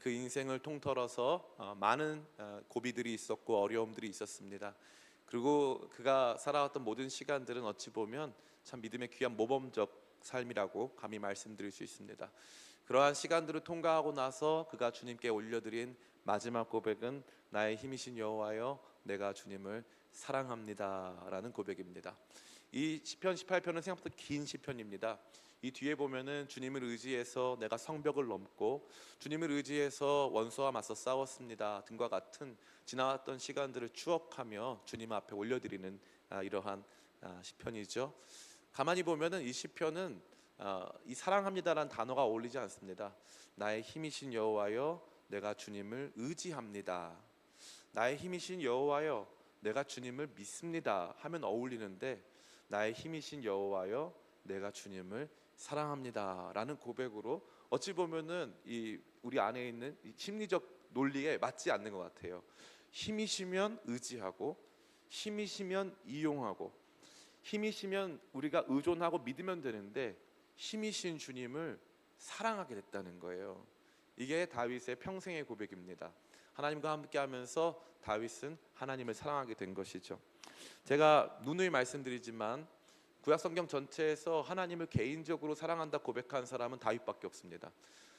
그 인생을 통틀어서 많은 고비들이 있었고 어려움들이 있었습니다. 그리고 그가 살아왔던 모든 시간들은 어찌 보면 참 믿음의 귀한 모범적 삶이라고 감히 말씀드릴 수 있습니다. 그러한 시간들을 통과하고 나서 그가 주님께 올려드린 마지막 고백은 나의 힘이신 여호와여 내가 주님을 사랑합니다라는 고백입니다. 이 시편 18편은 생각보다 긴 시편입니다. 이 뒤에 보면은 주님을 의지해서 내가 성벽을 넘고 주님을 의지해서 원수와 맞서 싸웠습니다 등과 같은 지나왔던 시간들을 추억하며 주님 앞에 올려드리는 이러한 시편이죠. 가만히 보면은 이 시편은 이 사랑합니다라는 단어가 어울리지 않습니다. 나의 힘이신 여호와여 내가 주님을 의지합니다. 나의 힘이신 여호와여 내가 주님을 믿습니다 하면 어울리는데, 나의 힘이신 여호와여 내가 주님을 사랑합니다라는 고백으로 어찌 보면은 이 우리 안에 있는 이 심리적 논리에 맞지 않는 것 같아요. 힘이시면 의지하고, 힘이시면 이용하고, 힘이시면 우리가 의존하고 믿으면 되는데 힘이신 주님을 사랑하게 됐다는 거예요. 이게 다윗의 평생의 고백입니다. 하나님과 함께하면서 다윗은 하나님을 사랑하게 된 것이죠. 제가 누누이 말씀드리지만 구약성경 전체에서 하나님을 개인적으로 사랑한다 고백한 사람은 다윗밖에 없습니다.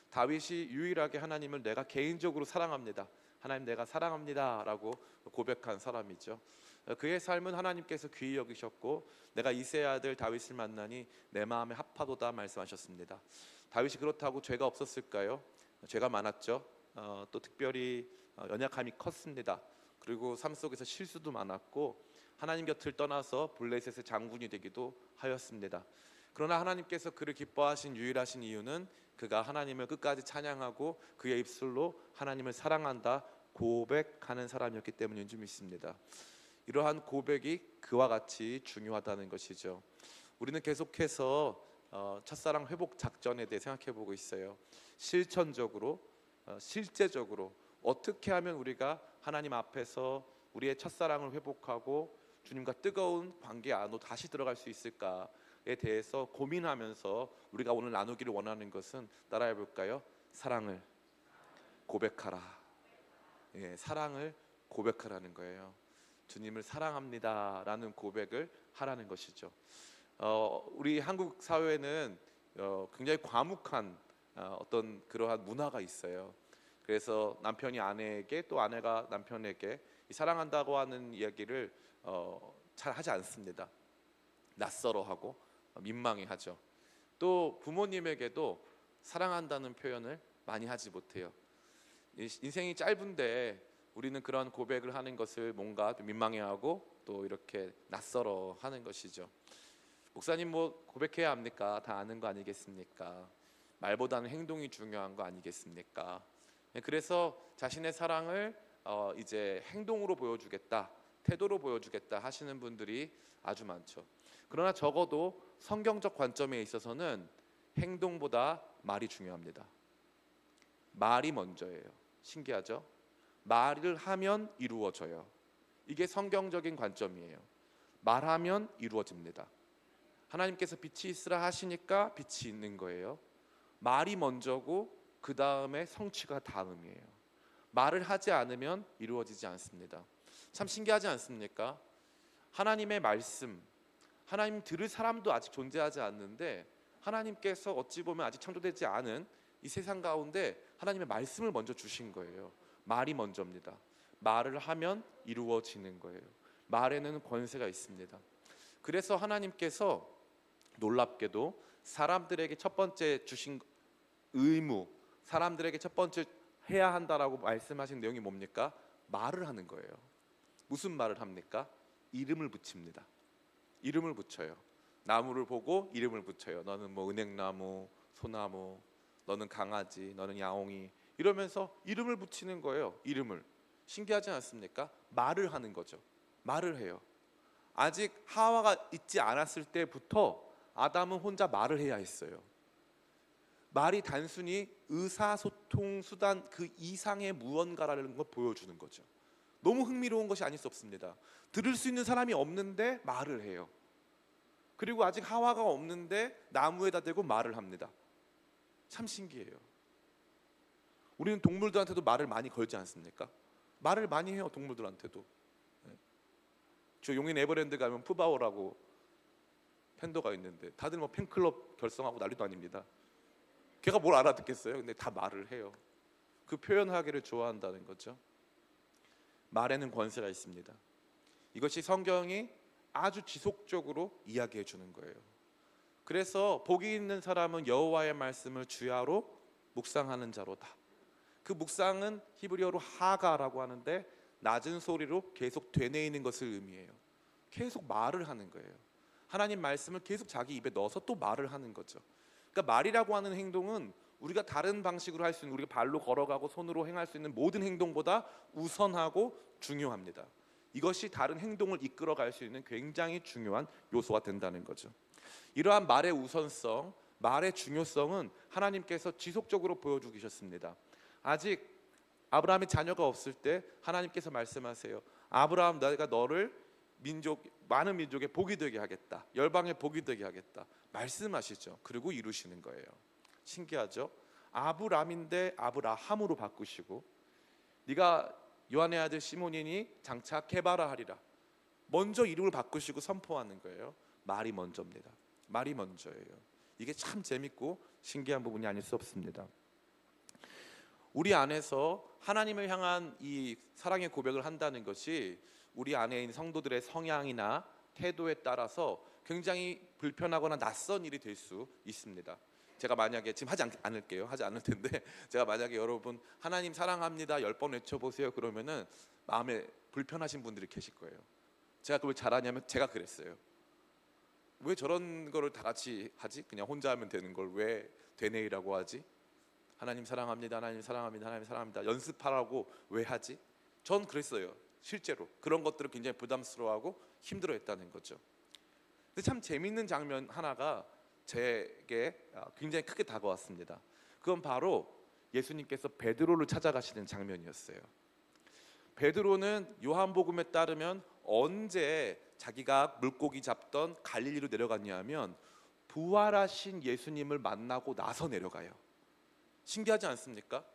다윗이 유일하게 하나님을 내가 개인적으로 사랑합니다, 하나님 내가 사랑합니다 라고 고백한 사람이죠. 그의 삶은 하나님께서 귀히 여기셨고 내가 이새의 아들 다윗을 만나니 내 마음에 합하도다 말씀하셨습니다. 다윗이 그렇다고 죄가 없었을까요? 죄가 많았죠. 또 특별히 연약함이 컸습니다. 그리고 삶 속에서 실수도 많았고 하나님 곁을 떠나서 블레셋의 장군이 되기도 하였습니다. 그러나 하나님께서 그를 기뻐하신 유일하신 이유는 그가 하나님을 끝까지 찬양하고 그의 입술로 하나님을 사랑한다 고백하는 사람이었기 때문인 줄 믿습니다. 이러한 고백이 그와 같이 중요하다는 것이죠. 우리는 계속해서 첫사랑 회복 작전에 대해 생각해 보고 있어요. 실천적으로, 실제적으로 어떻게 하면 우리가 하나님 앞에서 우리의 첫사랑을 회복하고 주님과 뜨거운 관계 안으로 다시 들어갈 수 있을까에 대해서 고민하면서 우리가 오늘 나누기를 원하는 것은 따라해 볼까요? 사랑을 고백하라. 예, 사랑을 고백하라는 거예요. 주님을 사랑합니다라는 고백을 하라는 것이죠. 우리 한국 사회는 굉장히 과묵한 어떤 그러한 문화가 있어요. 그래서 남편이 아내에게 또 아내가 남편에게 사랑한다고 하는 이야기를 잘 하지 않습니다. 낯설어하고 민망해하죠. 또 부모님에게도 사랑한다는 표현을 많이 하지 못해요. 인생이 짧은데 우리는 그런 고백을 하는 것을 뭔가 민망해하고 또 이렇게 낯설어하는 것이죠. 목사님 뭐 고백해야 합니까? 다 아는 거 아니겠습니까? 말보다는 행동이 중요한 거 아니겠습니까? 그래서 자신의 사랑을 이제 행동으로 보여주겠다, 태도로 보여주겠다 하시는 분들이 아주 많죠. 그러나 적어도 성경적 관점에 있어서는 행동보다 말이 중요합니다. 말이 먼저예요. 신기하죠? 말을 하면 이루어져요. 이게 성경적인 관점이에요. 말하면 이루어집니다. 하나님께서 빛이 있으라 하시니까 빛이 있는 거예요. 말이 먼저고 그 다음에 성취가 다음이에요. 말을 하지 않으면 이루어지지 않습니다. 참 신기하지 않습니까? 하나님의 말씀, 하나님 들을 사람도 아직 존재하지 않는데 하나님께서 어찌 보면 아직 창조되지 않은 이 세상 가운데 하나님의 말씀을 먼저 주신 거예요. 말이 먼저입니다. 말을 하면 이루어지는 거예요. 말에는 권세가 있습니다. 그래서 하나님께서 놀랍게도 사람들에게 첫 번째 주신 의무, 사람들에게 첫 번째 해야 한다라고 말씀하신 내용이 뭡니까? 말을 하는 거예요. 무슨 말을 합니까? 이름을 붙입니다. 이름을 붙여요. 나무를 보고 이름을 붙여요. 너는 뭐 은행나무, 소나무, 너는 강아지, 너는 야옹이, 이러면서 이름을 붙이는 거예요. 이름을. 신기하지 않습니까? 말을 하는 거죠. 말을 해요. 아직 하와가 있지 않았을 때부터 아담은 혼자 말을 해야 했어요. 말이 단순히 의사소통 수단 그 이상의 무언가라는 걸 보여주는 거죠. 너무 흥미로운 것이 아닐 수 없습니다. 들을 수 있는 사람이 없는데 말을 해요. 그리고 아직 하와가 없는데 나무에다 대고 말을 합니다. 참 신기해요. 우리는 동물들한테도 말을 많이 걸지 않습니까? 말을 많이 해요, 동물들한테도. 네. 저 용인 에버랜드 가면 푸바오라고 팬더가 있는데 다들 뭐 팬클럽 결성하고 난리도 아닙니다. 걔가 뭘 알아듣겠어요? 근데 다 말을 해요. 그 표현하기를 좋아한다는 거죠. 말에는 권세가 있습니다. 이것이 성경이 아주 지속적으로 이야기해 주는 거예요. 그래서 복이 있는 사람은 여호와의 말씀을 주야로 묵상하는 자로다. 그 묵상은 히브리어로 하가라고 하는데 낮은 소리로 계속 되뇌이는 것을 의미해요. 계속 말을 하는 거예요. 하나님 말씀을 계속 자기 입에 넣어서 또 말을 하는 거죠. 그러니까 말이라고 하는 행동은 우리가 다른 방식으로 할 수 있는, 우리가 발로 걸어가고 손으로 행할 수 있는 모든 행동보다 우선하고 중요합니다. 이것이 다른 행동을 이끌어갈 수 있는 굉장히 중요한 요소가 된다는 거죠. 이러한 말의 우선성, 말의 중요성은 하나님께서 지속적으로 보여주고 계셨습니다. 아직 아브라함의 자녀가 없을 때 하나님께서 말씀하세요. 아브라함, 내가 너를 많은 민족의 복이 되게 하겠다. 열방의 복이 되게 하겠다. 말씀하시죠. 그리고 이루시는 거예요. 신기하죠? 아브람인데 아브라함으로 바꾸시고, 네가 요한의 아들 시몬이니 장차 게바라 하리라. 먼저 이름을 바꾸시고 선포하는 거예요. 말이 먼저입니다. 말이 먼저예요. 이게 참 재밌고 신기한 부분이 아닐 수 없습니다. 우리 안에서 하나님을 향한 이 사랑의 고백을 한다는 것이 우리 안에 있는 성도들의 성향이나 태도에 따라서 굉장히 불편하거나 낯선 일이 될 수 있습니다. 제가 만약에 지금 하지 않을 텐데 제가 만약에 여러분 하나님 사랑합니다 10번 외쳐보세요 그러면은 마음에 불편하신 분들이 계실 거예요. 제가 그걸 잘하냐면 제가 그랬어요. 왜 저런 거를 다 같이 하지? 그냥 혼자 하면 되는 걸 왜 되뇌이라고 하지? 하나님 사랑합니다, 하나님 사랑합니다, 하나님 사랑합니다 연습하라고 왜 하지? 전 그랬어요. 실제로 그런 것들을 굉장히 부담스러워하고 힘들어했다는 거죠. 근데 참 재미있는 장면 하나가 제게 굉장히 크게 다가왔습니다. 그건 바로 예수님께서 베드로를 찾아가시는 장면이었어요. 베드로는 요한복음에 따르면 언제 자기가 물고기 잡던 갈릴리로 내려갔냐 하면 부활하신 예수님을 만나고 나서 내려가요. 신기하지 않습니까?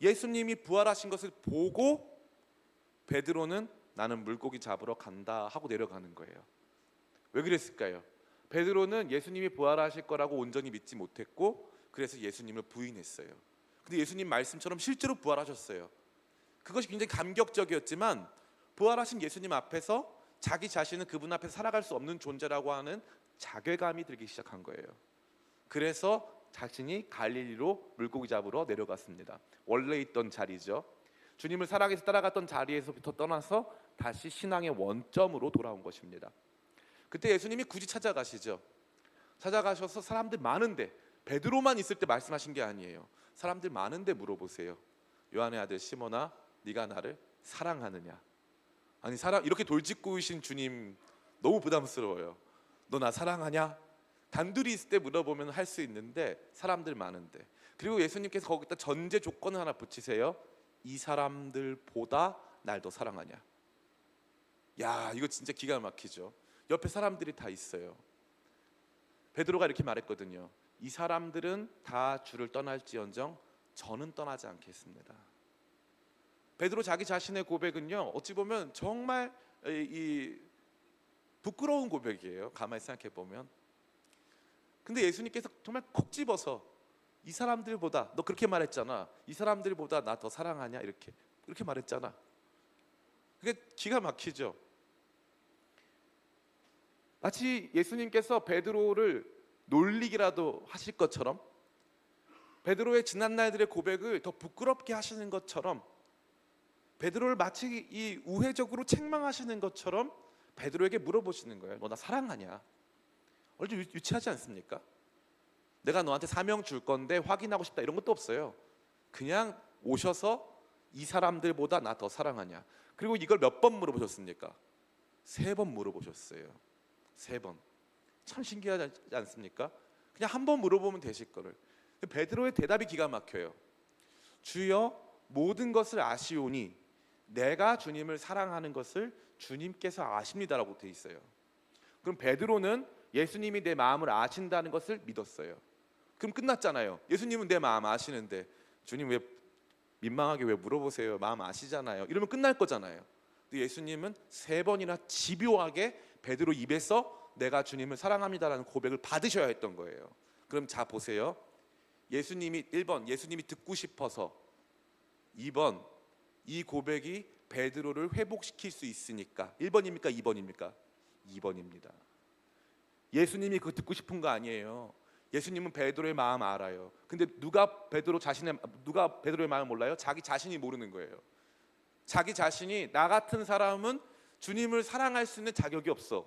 예수님이 부활하신 것을 보고 베드로는 나는 물고기 잡으러 간다 하고 내려가는 거예요. 왜 그랬을까요? 베드로는 예수님이 부활하실 거라고 온전히 믿지 못했고 그래서 예수님을 부인했어요. 근데 예수님 말씀처럼 실제로 부활하셨어요. 그것이 굉장히 감격적이었지만 부활하신 예수님 앞에서 자기 자신은 그분 앞에서 살아갈 수 없는 존재라고 하는 자괴감이 들기 시작한 거예요. 그래서 자신이 갈릴리로 물고기 잡으러 내려갔습니다. 원래 있던 자리죠. 주님을 사랑해서 따라갔던 자리에서부터 떠나서 다시 신앙의 원점으로 돌아온 것입니다. 그때 예수님이 굳이 찾아가시죠. 찾아가셔서 사람들 많은데 베드로만 있을 때 말씀하신 게 아니에요. 사람들 많은데 물어보세요. 요한의 아들 시몬아, 네가 나를 사랑하느냐? 아니 이렇게 돌직구이신 주님 너무 부담스러워요. 너 나 사랑하냐? 단둘이 있을 때 물어보면 할 수 있는데 사람들 많은데. 그리고 예수님께서 거기다 전제 조건을 하나 붙이세요. 이 사람들보다 날 더 사랑하냐? 야, 이거 진짜 기가 막히죠. 옆에 사람들이 다 있어요. 베드로가 이렇게 말했거든요. 이 사람들은 다 주를 떠날지언정 저는 떠나지 않겠습니다. 베드로 자기 자신의 고백은요, 어찌 보면 정말 부끄러운 고백이에요. 가만히 생각해 보면. 근데 예수님께서 정말 콕 집어서 이 사람들보다, 너 그렇게 말했잖아. 이 사람들보다 나 더 사랑하냐? 이렇게 말했잖아. 그게 기가 막히죠. 마치 예수님께서 베드로를 놀리기라도 하실 것처럼, 베드로의 지난 날들의 고백을 더 부끄럽게 하시는 것처럼, 베드로를 마치 이 우회적으로 책망하시는 것처럼 베드로에게 물어보시는 거예요. 너 나 사랑하냐? 얼른 유치하지 않습니까? 내가 너한테 사명 줄 건데 확인하고 싶다 이런 것도 없어요. 그냥 오셔서 이 사람들보다 나 더 사랑하냐? 그리고 이걸 몇 번 물어보셨습니까? 3번 물어보셨어요. 3번. 참 신기하지 않습니까? 그냥 한 번 물어보면 되실 거를. 베드로의 대답이 기가 막혀요. 주여, 모든 것을 아시오니 내가 주님을 사랑하는 것을 주님께서 아십니다라고 돼 있어요. 그럼 베드로는 예수님이 내 마음을 아신다는 것을 믿었어요. 그럼 끝났잖아요. 예수님은 내 마음 아시는데 주님 왜 민망하게 왜 물어보세요? 마음 아시잖아요. 이러면 끝날 거잖아요. 근데 예수님은 3번이나 집요하게 베드로 입에서 내가 주님을 사랑합니다라는 고백을 받으셔야 했던 거예요. 그럼 자 보세요. 예수님이 1번 예수님이 듣고 싶어서, 2번 이 고백이 베드로를 회복시킬 수 있으니까. 1번입니까? 2번입니까? 2번입니다. 예수님이 그거 듣고 싶은 거 아니에요. 예수님은 베드로의 마음 알아요. 근데 누가 베드로의 마음을 몰라요? 자기 자신이 모르는 거예요. 자기 자신이 나 같은 사람은 주님을 사랑할 수 있는 자격이 없어.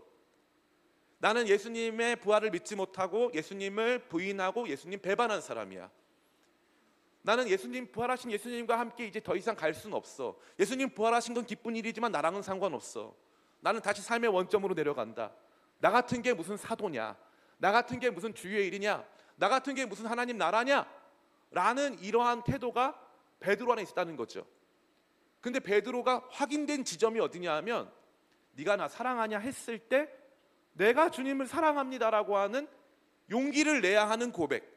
나는 예수님의 부활을 믿지 못하고 예수님을 부인하고 예수님 배반한 사람이야. 나는 예수님 부활하신 예수님과 함께 이제 더 이상 갈 수는 없어. 예수님 부활하신 건 기쁜 일이지만 나랑은 상관없어. 나는 다시 삶의 원점으로 내려간다. 나 같은 게 무슨 사도냐? 나 같은 게 무슨 주의 일이냐? 나 같은 게 무슨 하나님 나라냐? 라는 이러한 태도가 베드로 안에 있었다는 거죠. 근데 베드로가 확인된 지점이 어디냐 하면 네가 나 사랑하냐 했을 때 내가 주님을 사랑합니다라고 하는 용기를 내야 하는 고백,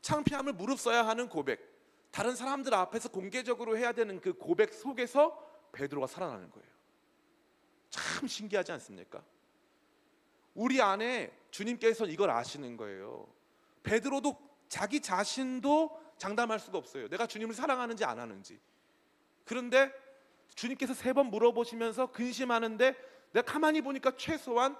창피함을 무릅써야 하는 고백, 다른 사람들 앞에서 공개적으로 해야 되는 그 고백 속에서 베드로가 살아나는 거예요. 참 신기하지 않습니까? 우리 안에 주님께서 이걸 아시는 거예요. 베드로도 자기 자신도 장담할 수가 없어요. 내가 주님을 사랑하는지 안 하는지. 그런데 주님께서 3번 물어보시면서 근심하는데 내가 가만히 보니까 최소한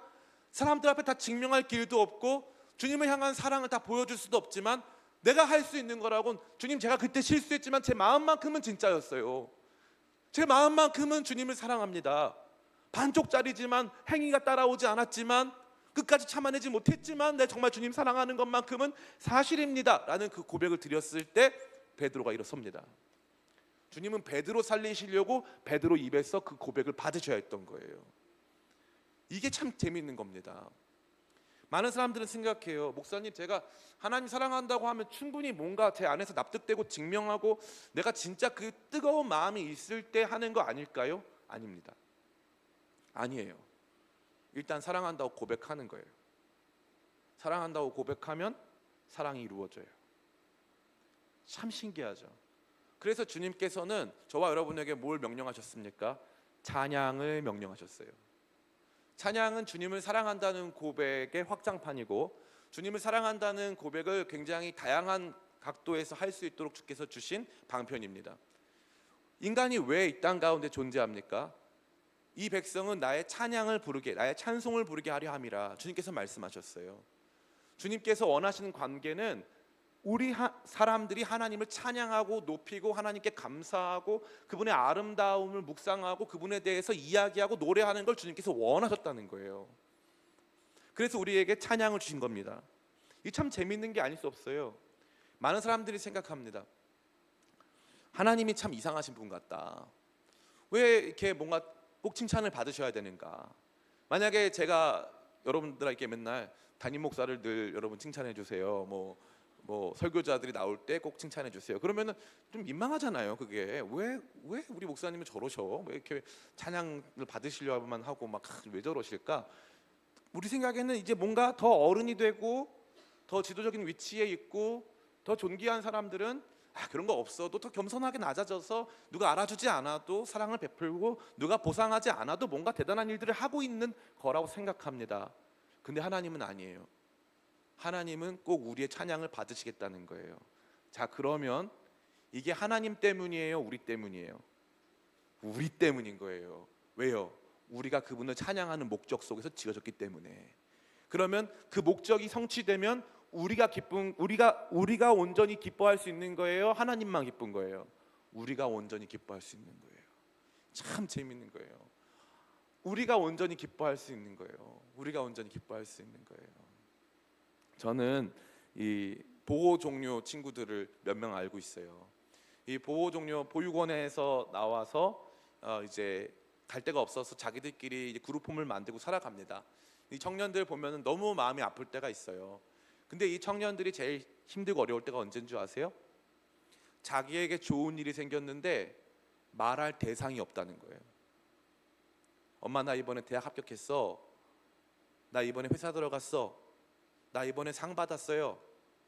사람들 앞에 다 증명할 길도 없고 주님을 향한 사랑을 다 보여줄 수도 없지만 내가 할 수 있는 거라고는, 주님 제가 그때 실수했지만 제 마음만큼은 진짜였어요. 제 마음만큼은 주님을 사랑합니다. 반쪽짜리지만 행위가 따라오지 않았지만 끝까지 참아내지 못했지만 내 정말 주님 사랑하는 것만큼은 사실입니다 라는 그 고백을 드렸을 때 베드로가 일어섭니다. 주님은 베드로 살리시려고 베드로 입에서 그 고백을 받으셔야 했던 거예요. 이게 참 재미있는 겁니다. 많은 사람들은 생각해요. 목사님, 제가 하나님 사랑한다고 하면 충분히 뭔가 제 안에서 납득되고 증명하고 내가 진짜 그 뜨거운 마음이 있을 때 하는 거 아닐까요? 아닙니다. 아니에요. 일단 사랑한다고 고백하는 거예요. 사랑한다고 고백하면 사랑이 이루어져요. 참 신기하죠. 그래서 주님께서는 저와 여러분에게 뭘 명령하셨습니까? 찬양을 명령하셨어요. 찬양은 주님을 사랑한다는 고백의 확장판이고, 주님을 사랑한다는 고백을 굉장히 다양한 각도에서 할 수 있도록 주께서 주신 방편입니다. 인간이 왜 이 땅 가운데 존재합니까? 이 백성은 나의 찬양을 부르게, 나의 찬송을 부르게 하려 함이라 주님께서 말씀하셨어요. 주님께서 원하시는 관계는 우리 사람들이 하나님을 찬양하고 높이고 하나님께 감사하고 그분의 아름다움을 묵상하고 그분에 대해서 이야기하고 노래하는 걸 주님께서 원하셨다는 거예요. 그래서 우리에게 찬양을 주신 겁니다. 이 참 재밌는 게 아닐 수 없어요. 많은 사람들이 생각합니다. 하나님이 참 이상하신 분 같다. 왜 이렇게 뭔가 꼭 칭찬을 받으셔야 되는가? 만약에 제가 여러분들에게 맨날 담임 목사를 늘 여러분 칭찬해 주세요. 뭐 설교자들이 나올 때 꼭 칭찬해 주세요. 그러면은 좀 민망하잖아요. 그게 왜 우리 목사님은 저러셔? 왜 이렇게 찬양을 받으시려고만 하고 막 왜 저러실까? 우리 생각에는 이제 뭔가 더 어른이 되고 더 지도적인 위치에 있고 더 존귀한 사람들은 그런 거 없어도 더 겸손하게 낮아져서 누가 알아주지 않아도 사랑을 베풀고 누가 보상하지 않아도 뭔가 대단한 일들을 하고 있는 거라고 생각합니다. 근데 하나님은 아니에요. 하나님은 꼭 우리의 찬양을 받으시겠다는 거예요. 자, 그러면 이게 하나님 때문이에요? 우리 때문이에요? 우리 때문인 거예요. 왜요? 우리가 그분을 찬양하는 목적 속에서 지어졌기 때문에. 그러면 그 목적이 성취되면 우리가 온전히 기뻐할 수 있는 거예요? 하나님만 기쁜 거예요? 우리가 온전히 기뻐할 수 있는 거예요. 참 재밌는 거예요. 우리가 온전히 기뻐할 수 있는 거예요. 우리가 온전히 기뻐할 수 있는 거예요. 저는 이 보호 종료 친구들을 몇 명 알고 있어요. 이 보호 종료 보육원에서 나와서 이제 갈 데가 없어서 자기들끼리 이제 그룹홈을 만들고 살아갑니다. 이 청년들 보면은 너무 마음이 아플 때가 있어요. 근데 이 청년들이 제일 힘들고 어려울 때가 언제인 줄 아세요? 자기에게 좋은 일이 생겼는데 말할 대상이 없다는 거예요. 엄마, 나 이번에 대학 합격했어. 나 이번에 회사 들어갔어. 나 이번에 상 받았어요.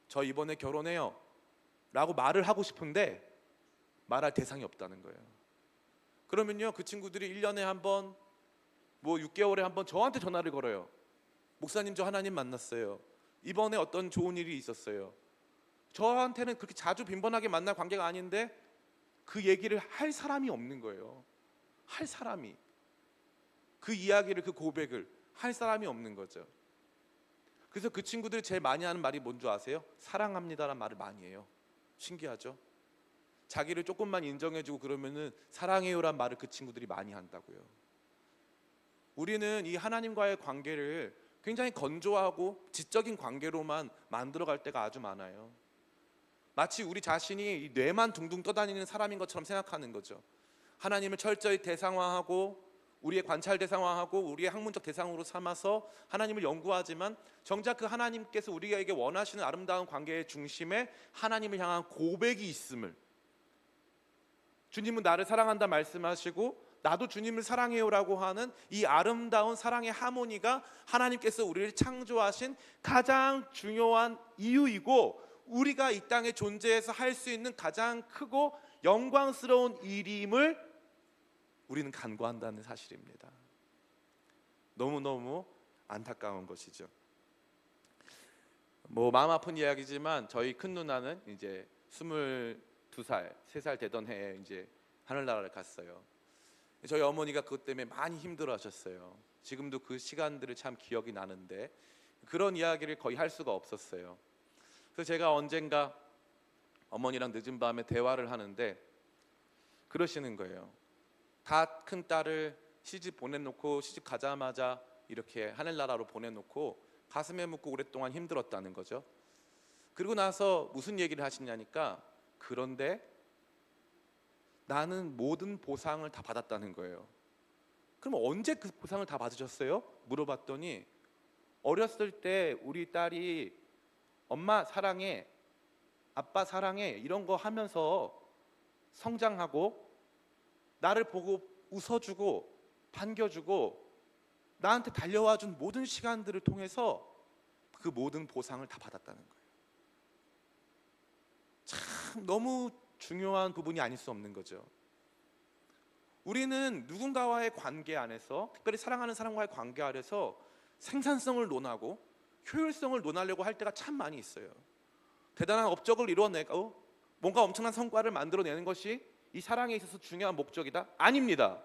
저 이번에 결혼해요. 라고 말을 하고 싶은데 말할 대상이 없다는 거예요. 그러면요, 그 친구들이 1년에 한 번, 뭐 6개월에 한 번 저한테 전화를 걸어요. 목사님, 저 하나님 만났어요. 이번에 어떤 좋은 일이 있었어요. 저한테는 그렇게 자주 빈번하게 만날 관계가 아닌데 그 얘기를 할 사람이 없는 거예요. 할 사람이, 그 이야기를, 그 고백을 할 사람이 없는 거죠. 그래서 그 친구들이 제일 많이 하는 말이 뭔 줄 아세요? 사랑합니다라는 말을 많이 해요. 신기하죠? 자기를 조금만 인정해주고 그러면은 사랑해요란 말을 그 친구들이 많이 한다고요. 우리는 이 하나님과의 관계를 굉장히 건조하고 지적인 관계로만 만들어갈 때가 아주 많아요. 마치 우리 자신이 이 뇌만 둥둥 떠다니는 사람인 것처럼 생각하는 거죠. 하나님을 철저히 대상화하고 우리의 관찰 대상화하고 우리의 학문적 대상으로 삼아서 하나님을 연구하지만 정작 그 하나님께서 우리에게 원하시는 아름다운 관계의 중심에 하나님을 향한 고백이 있음을, 주님은 나를 사랑한다 말씀하시고 나도 주님을 사랑해요라고 하는 이 아름다운 사랑의 하모니가 하나님께서 우리를 창조하신 가장 중요한 이유이고 우리가 이 땅에 존재해서 할 수 있는 가장 크고 영광스러운 일임을 우리는 간과한다는 사실입니다. 너무너무 안타까운 것이죠. 뭐 마음 아픈 이야기지만 저희 큰 누나는 이제 22살, 3살 되던 해에 이제 하늘나라를 갔어요. 저희 어머니가 그것 때문에 많이 힘들어하셨어요. 지금도 그 시간들을 참 기억이 나는데 그런 이야기를 거의 할 수가 없었어요. 그래서 제가 언젠가 어머니랑 늦은 밤에 대화를 하는데 그러시는 거예요. 다 큰 딸을 시집 보내놓고 시집 가자마자 이렇게 하늘나라로 보내놓고 가슴에 묻고 오랫동안 힘들었다는 거죠. 그리고 나서 무슨 얘기를 하시냐니까 그런데 나는 모든 보상을 다 받았다는 거예요. 그럼 언제 그 보상을 다 받으셨어요? 물어봤더니 어렸을 때 우리 딸이 엄마 사랑해, 아빠 사랑해 이런 거 하면서 성장하고 나를 보고 웃어주고 반겨주고 나한테 달려와준 모든 시간들을 통해서 그 모든 보상을 다 받았다는 거예요. 참 너무 중요한 부분이 아닐 수 없는 거죠. 우리는 누군가와의 관계 안에서, 특별히 사랑하는 사람과의 관계 안에서 생산성을 논하고 효율성을 논하려고 할 때가 참 많이 있어요. 대단한 업적을 이루어내고 뭔가 엄청난 성과를 만들어내는 것이 이 사랑에 있어서 중요한 목적이다? 아닙니다.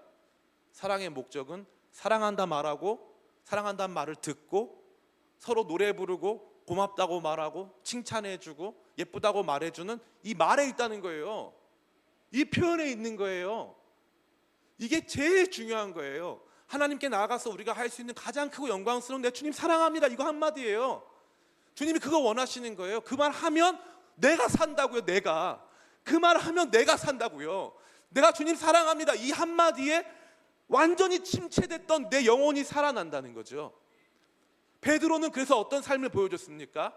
사랑의 목적은 사랑한다 말하고 사랑한다는 말을 듣고 서로 노래 부르고 고맙다고 말하고 칭찬해주고 예쁘다고 말해주는 이 말에 있다는 거예요. 이 표현에 있는 거예요. 이게 제일 중요한 거예요. 하나님께 나아가서 우리가 할 수 있는 가장 크고 영광스러운 내 주님 사랑합니다 이거 한마디예요. 주님이 그거 원하시는 거예요. 그 말 하면 내가 산다고요. 내가 그 말 하면 내가 산다고요. 내가 주님 사랑합니다 이 한마디에 완전히 침체됐던 내 영혼이 살아난다는 거죠. 베드로는 그래서 어떤 삶을 보여줬습니까?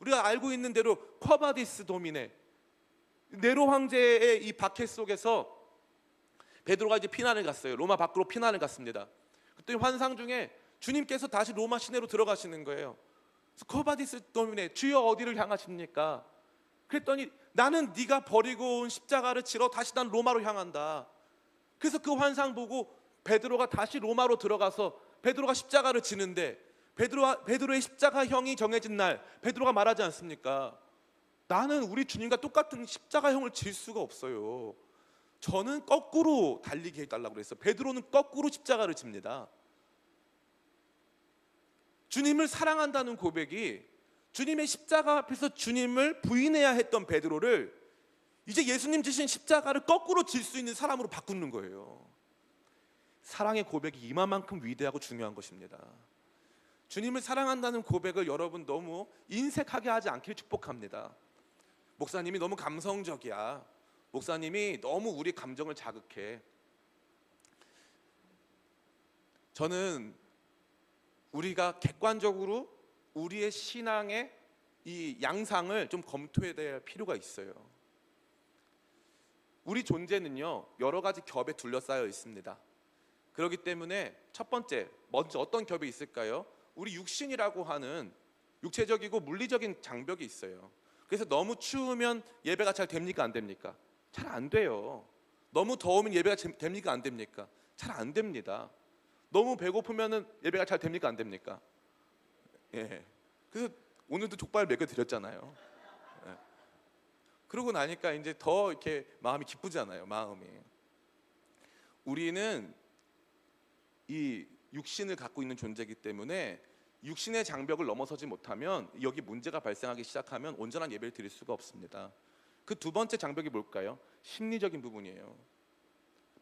우리가 알고 있는 대로 쿼바디스 도미네, 네로 황제의 이 박해 속에서 베드로가 이제 피난을 갔어요. 로마 밖으로 피난을 갔습니다. 그때 환상 중에 주님께서 다시 로마 시내로 들어가시는 거예요. 그래서 쿼바디스 도미네, 주여 어디를 향하십니까? 그랬더니 나는 네가 버리고 온 십자가를 지러 다시 난 로마로 향한다. 그래서 그 환상 보고 베드로가 다시 로마로 들어가서 베드로가 십자가를 지는데 베드로의 십자가형이 정해진 날 베드로가 말하지 않습니까? 나는 우리 주님과 똑같은 십자가형을 질 수가 없어요. 저는 거꾸로 달리게 해달라고 그랬어요. 베드로는 거꾸로 십자가를 집니다. 주님을 사랑한다는 고백이 주님의 십자가 앞에서 주님을 부인해야 했던 베드로를 이제 예수님 지신 십자가를 거꾸로 질 수 있는 사람으로 바꾸는 거예요. 사랑의 고백이 이만큼 위대하고 중요한 것입니다. 주님을 사랑한다는 고백을 여러분 너무 인색하게 하지 않길 축복합니다. 목사님이 너무 감성적이야. 목사님이 너무 우리 감정을 자극해. 저는 우리가 객관적으로 우리의 신앙의 이 양상을 좀 검토해야 될 필요가 있어요. 우리 존재는요 여러 가지 겹에 둘러싸여 있습니다. 그렇기 때문에 첫 번째 먼저 어떤 겹이 있을까요? 우리 육신이라고 하는 육체적이고 물리적인 장벽이 있어요. 그래서 너무 추우면 예배가 잘 됩니까 안 됩니까? 잘 안 돼요. 너무 더우면 예배가 됩니까 안 됩니까? 잘 안 됩니다. 너무 배고프면은 예배가 잘 됩니까 안 됩니까? 예. 그래서 오늘도 족발 먹여 드렸잖아요. 예. 그러고 나니까 이제 더 이렇게 마음이 기쁘잖아요. 마음이. 우리는 이 육신을 갖고 있는 존재이기 때문에 육신의 장벽을 넘어서지 못하면 여기 문제가 발생하기 시작하면 온전한 예배를 드릴 수가 없습니다. 그 두 번째 장벽이 뭘까요? 심리적인 부분이에요.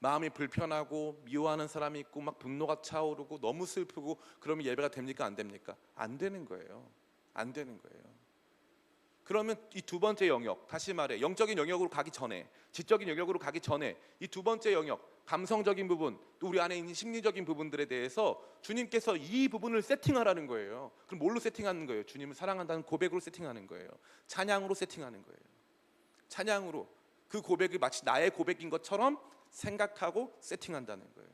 마음이 불편하고 미워하는 사람이 있고 막 분노가 차오르고 너무 슬프고 그러면 예배가 됩니까 안 됩니까? 안 되는 거예요. 안 되는 거예요. 그러면 이 두 번째 영역, 다시 말해 영적인 영역으로 가기 전에, 지적인 영역으로 가기 전에 이 두 번째 영역, 감성적인 부분, 또 우리 안에 있는 심리적인 부분들에 대해서 주님께서 이 부분을 세팅하라는 거예요. 그럼 뭘로 세팅하는 거예요? 주님을 사랑한다는 고백으로 세팅하는 거예요. 찬양으로 세팅하는 거예요. 찬양으로 그 고백이 마치 나의 고백인 것처럼 생각하고 세팅한다는 거예요.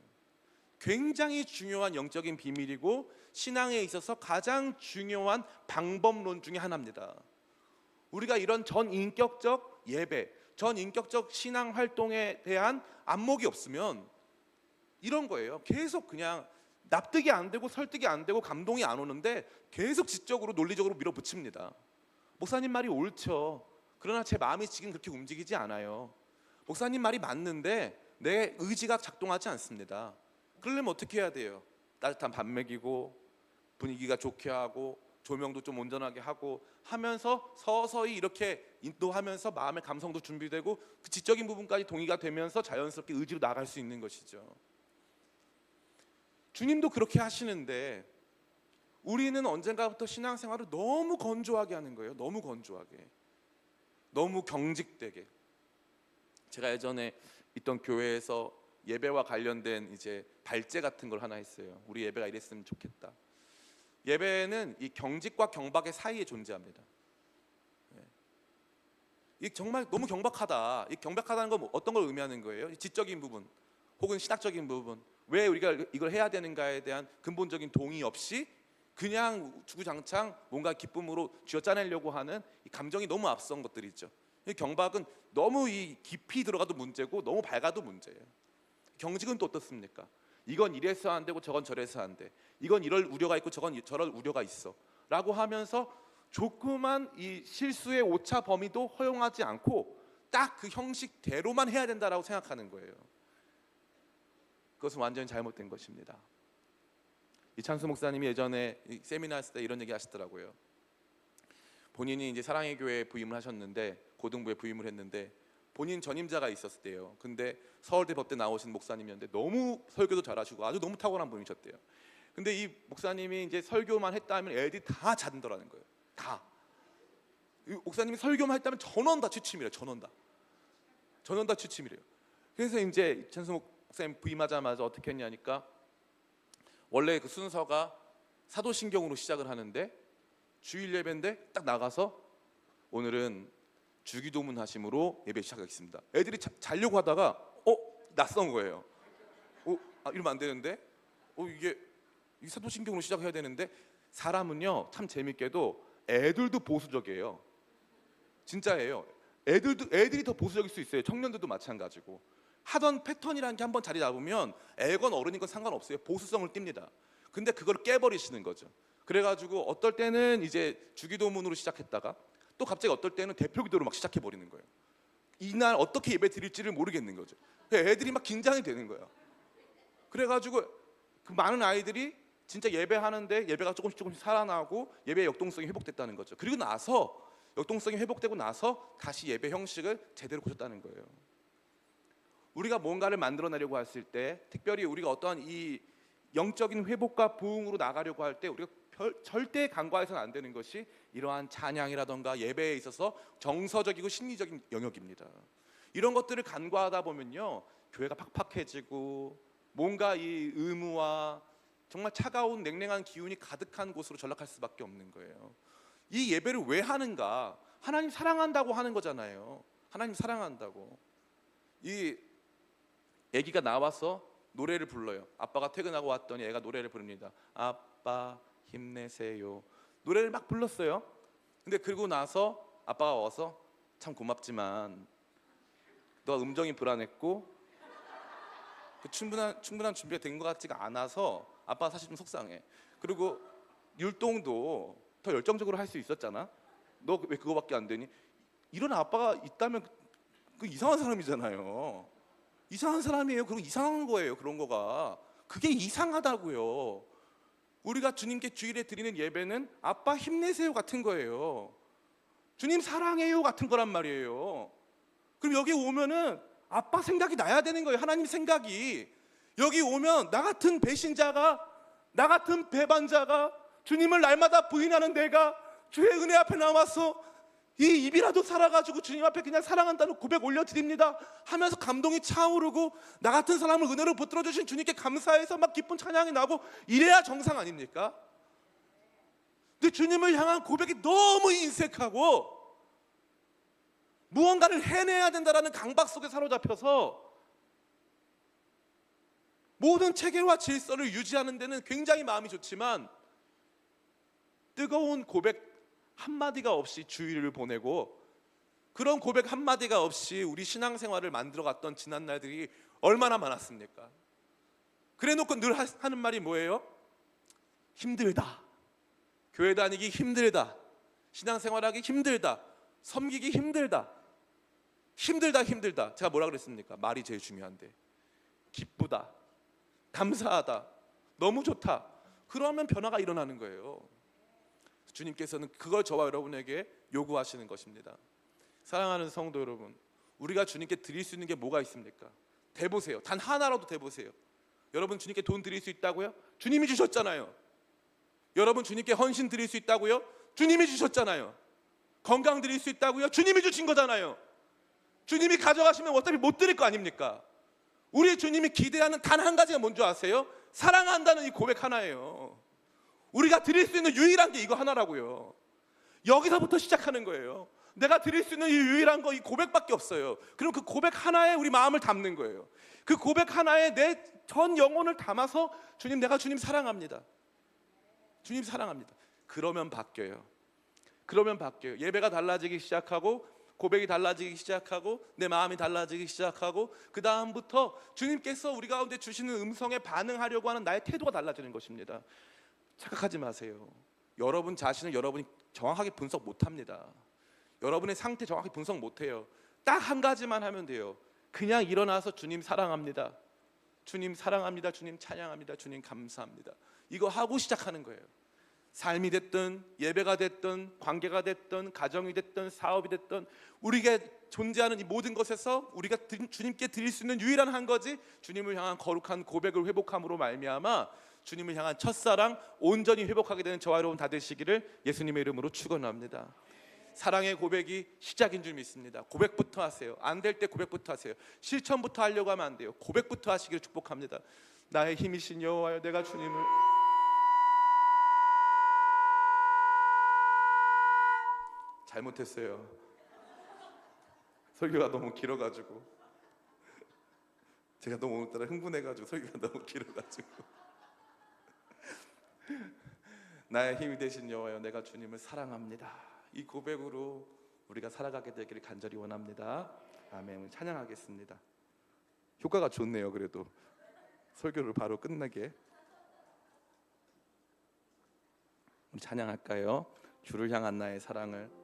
굉장히 중요한 영적인 비밀이고 신앙에 있어서 가장 중요한 방법론 중에 하나입니다. 우리가 이런 전인격적 예배, 전인격적 신앙 활동에 대한 안목이 없으면 이런 거예요. 계속 그냥 납득이 안 되고 설득이 안 되고 감동이 안 오는데 계속 지적으로 논리적으로 밀어붙입니다. 목사님 말이 옳죠. 그러나 제 마음이 지금 그렇게 움직이지 않아요. 목사님 말이 맞는데 내 의지가 작동하지 않습니다. 그러려면 어떻게 해야 돼요? 따뜻한 밥 먹이고 분위기가 좋게 하고 조명도 좀 온전하게 하고 하면서 서서히 이렇게 인도하면서 마음의 감성도 준비되고 그 지적인 부분까지 동의가 되면서 자연스럽게 의지로 나아갈 수 있는 것이죠. 주님도 그렇게 하시는데 우리는 언젠가부터 신앙생활을 너무 건조하게 하는 거예요. 너무 건조하게, 너무 경직되게. 제가 예전에 있던 교회에서 예배와 관련된 이제 발제 같은 걸 하나 했어요. 우리 예배가 이랬으면 좋겠다. 예배는 이 경직과 경박의 사이에 존재합니다. 이 정말 너무 경박하다. 이 경박하다는 건 어떤 걸 의미하는 거예요? 지적인 부분 혹은 신학적인 부분, 왜 우리가 이걸 해야 되는가에 대한 근본적인 동의 없이 그냥 주구장창 뭔가 기쁨으로 쥐어짜내려고 하는 이 감정이 너무 앞선 것들이죠. 이 경박은 너무 이 깊이 들어가도 문제고 너무 밝아도 문제예요. 경직은 또 어떻습니까? 이건 이래서 안 되고 저건 저래서 안 돼. 이건 이럴 우려가 있고 저건 저럴 우려가 있어. 라고 하면서 조그만 이 실수의 오차 범위도 허용하지 않고 딱 그 형식대로만 해야 된다라고 생각하는 거예요. 그것은 완전히 잘못된 것입니다. 이찬수 목사님이 예전에 세미나 했을 때 이런 얘기 하시더라고요. 본인이 이제 사랑의 교회에 부임을 하셨는데 고등부에 부임을 했는데 본인 전임자가 있었을 때요. 근데 서울대 법대 나오신 목사님이었는데 너무 설교도 잘하시고 아주 너무 탁월한 분이셨대요. 근데 이 목사님이 이제 설교만 했다면 애들이 다 잔더라는 거예요. 다. 이 목사님이 설교만 했다면 전원 다 취침이래요. 전원 다 취침이래요. 그래서 이제 이찬수 목사님 부임하자마자 어떻게 했냐니까 원래 그 순서가 사도신경으로 시작을 하는데 주일 예배인데 딱 나가서 오늘은 주기도문 하심으로 예배 시작하겠습니다. 애들이 자려고 하다가 낯선 거예요. 이러면 안 되는데 이게 사도신경으로 시작해야 되는데 사람은요 참 재밌게도 애들도 보수적이에요. 진짜예요. 애들이 더 보수적일 수 있어요. 청년들도 마찬가지고. 하던 패턴이라는 게 한번 자리 잡으면 애건 어른이건 상관없어요. 보수성을 띱니다. 근데 그걸 깨버리시는 거죠. 그래가지고 어떨 때는 이제 주기도문으로 시작했다가 또 갑자기 어떨 때는 대표기도로 막 시작해버리는 거예요. 이날 어떻게 예배 드릴지를 모르겠는 거죠. 애들이 막 긴장이 되는 거예요. 그래가지고 그 많은 아이들이 진짜 예배하는데 예배가 조금씩 살아나고 예배의 역동성이 회복됐다는 거죠. 그리고 나서 역동성이 회복되고 나서 다시 예배 형식을 제대로 고쳤다는 거예요. 우리가 뭔가를 만들어내려고 했을 때, 특별히 우리가 어떠한 이 영적인 회복과 부흥으로 나가려고 할 때 우리가 절대 간과해서는 안 되는 것이 이러한 찬양이라던가 예배에 있어서 정서적이고 심리적인 영역입니다. 이런 것들을 간과하다 보면요 교회가 팍팍해지고 뭔가 이 의무와 정말 차가운 냉랭한 기운이 가득한 곳으로 전락할 수밖에 없는 거예요. 이 예배를 왜 하는가? 하나님 사랑한다고 하는 거잖아요. 하나님 사랑한다고. 이 아기가 나와서 노래를 불러요. 아빠가 퇴근하고 왔더니 애가 노래를 부릅니다. 아빠 힘내세요. 노래를 막 불렀어요. 근데 그러고 나서 아빠가 와서 참 고맙지만 너가 음정이 불안했고 충분한 준비가 된 것 같지가 않아서 아빠가 사실 좀 속상해. 그리고 율동도 더 열정적으로 할 수 있었잖아. 너 왜 그거밖에 안 되니? 이런 아빠가 있다면 그 이상한 사람이잖아요. 이상한 사람이에요. 그리고 이상한 거예요. 그런 거가 그게 이상하다고요. 우리가 주님께 주일에 드리는 예배는 아빠 힘내세요 같은 거예요. 주님 사랑해요 같은 거란 말이에요. 그럼 여기 오면은 아빠 생각이 나야 되는 거예요. 하나님 생각이. 여기 오면 나 같은 배신자가, 나 같은 배반자가 주님을 날마다 부인하는 내가 주의 은혜 앞에 나와서 이 입이라도 살아가지고 주님 앞에 그냥 사랑한다는 고백 올려드립니다 하면서 감동이 차오르고 나 같은 사람을 은혜로 붙들어 주신 주님께 감사해서 막 기쁜 찬양이 나고 이래야 정상 아닙니까? 근데 주님을 향한 고백이 너무 인색하고 무언가를 해내야 된다라는 강박 속에 사로잡혀서 모든 체계와 질서를 유지하는 데는 굉장히 마음이 좋지만 뜨거운 고백 한마디가 없이 주일을 보내고 그런 고백 한마디가 없이 우리 신앙생활을 만들어갔던 지난 날들이 얼마나 많았습니까? 그래놓고 늘 하는 말이 뭐예요? 힘들다. 교회 다니기 힘들다. 신앙생활하기 힘들다. 섬기기 힘들다. 힘들다. 제가 뭐라 그랬습니까? 말이 제일 중요한데. 기쁘다. 감사하다. 너무 좋다. 그러면 변화가 일어나는 거예요. 주님께서는 그걸 저와 여러분에게 요구하시는 것입니다. 사랑하는 성도 여러분, 우리가 주님께 드릴 수 있는 게 뭐가 있습니까? 대보세요. 단 하나라도 대보세요. 여러분 주님께 돈 드릴 수 있다고요? 주님이 주셨잖아요. 여러분 주님께 헌신 드릴 수 있다고요? 주님이 주셨잖아요. 건강 드릴 수 있다고요? 주님이 주신 거잖아요. 주님이 가져가시면 어차피 못 드릴 거 아닙니까? 우리 주님이 기대하는 단 한 가지가 뭔지 아세요? 사랑한다는 이 고백 하나예요. 우리가 드릴 수 있는 유일한 게 이거 하나라고요. 여기서부터 시작하는 거예요. 내가 드릴 수 있는 이 유일한 거 이 고백밖에 없어요. 그럼 그 고백 하나에 우리 마음을 담는 거예요. 그 고백 하나에 내 전 영혼을 담아서 주님, 내가 주님 사랑합니다. 주님 사랑합니다. 그러면 바뀌어요. 예배가 달라지기 시작하고 고백이 달라지기 시작하고 내 마음이 달라지기 시작하고 그 다음부터 주님께서 우리 가운데 주시는 음성에 반응하려고 하는 나의 태도가 달라지는 것입니다. 착각하지 마세요. 여러분 자신을 여러분이 정확하게 분석 못합니다. 여러분의 상태 정확히 분석 못해요. 딱 한 가지만 하면 돼요. 그냥 일어나서 주님 사랑합니다. 주님 사랑합니다. 주님 찬양합니다. 주님 감사합니다. 이거 하고 시작하는 거예요. 삶이 됐든 예배가 됐든 관계가 됐든 가정이 됐든 사업이 됐든 우리가 존재하는 이 모든 것에서 우리가 주님께 드릴 수 있는 유일한 한 가지, 주님을 향한 거룩한 고백을 회복함으로 말미암아 주님을 향한 첫사랑 온전히 회복하게 되는 저와 여러분 다 되시기를 예수님의 이름으로 축원합니다. 사랑의 고백이 시작인 줄 믿습니다. 고백부터 하세요. 안 될 때 고백부터 하세요. 실천부터 하려고 하면 안 돼요. 고백부터 하시기를 축복합니다. 나의 힘이신 여호와여, 내가 주님을 잘못했어요. 설교가 너무 길어가지고 제가 너무 오늘따라 흥분해가지고 설교가 너무 길어가지고 나의 힘이 되신 여호와여, 내가 주님을 사랑합니다. 이 고백으로 우리가 살아가게 되기를 간절히 원합니다. 아멘. 찬양하겠습니다. 효과가 좋네요. 그래도 설교를 바로 끝나게 우리 찬양할까요? 주를 향한 나의 사랑을.